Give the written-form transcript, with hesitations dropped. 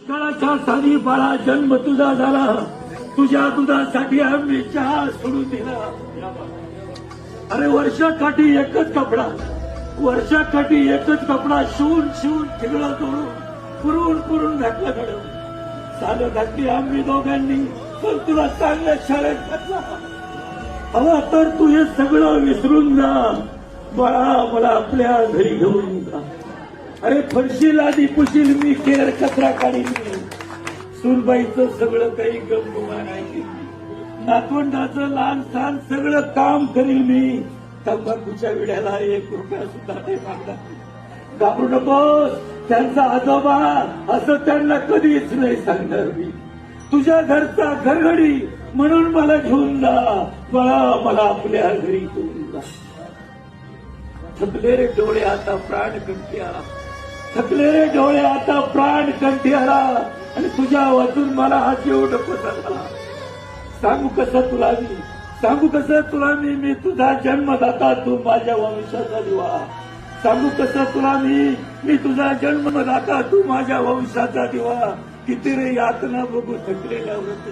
दुष्काळाच्या साली बाळा जन्म तुझा झाला, तुझ्या दुधासाठी आम्ही चहा सोडून दिला. अरे वर्षाकाठी एकच कपडा, वर्षाकाठी एकच कपडा शिवून शिवून ठिगळं तोडून पुरवून पुरून घातला घडवून. सालं घातली आम्ही दोघांनी, पण तुला चांगल्या शाळेत घातला. हवा तर तू हे सगळं विसरून जा बाळा, मला आपल्या घरी घेऊन जा. अरे फरशील आधी पुशील मी, केर कचरा काढील मी, सुनबाईचं सगळं काही गमगुमान आहे. नातवंडाचं लहान सहान सगळं काम करील मी. तंबाखूच्या विड्याला 1 रुपया सुद्धा नाही मागणार. घाबरू नकोस, त्यांचा आजोबा असं त्यांना कधीच नाही सांगणार मी. तुझ्या घरचा घरघडी म्हणून मला घेऊन जा बाळा, मला आपल्या घरी घेऊन जा. थकले रे डोळे आता प्राण कंठी आला, थकले रे डोळे आता प्राण कंठी आला, आणि तुझ्या वाचून मला हा जीव नको झाला. सांगू कसं तुला मी, सांगू कसं तुला मी तुझा जन्मदाता, तू माझ्या वंशाचा दिवा. सांगू कसं तुला मी तुझा जन्मदाता, तू माझ्या वंशाचा दिवा. किती रे यातना बघू थकलेल्या व्रत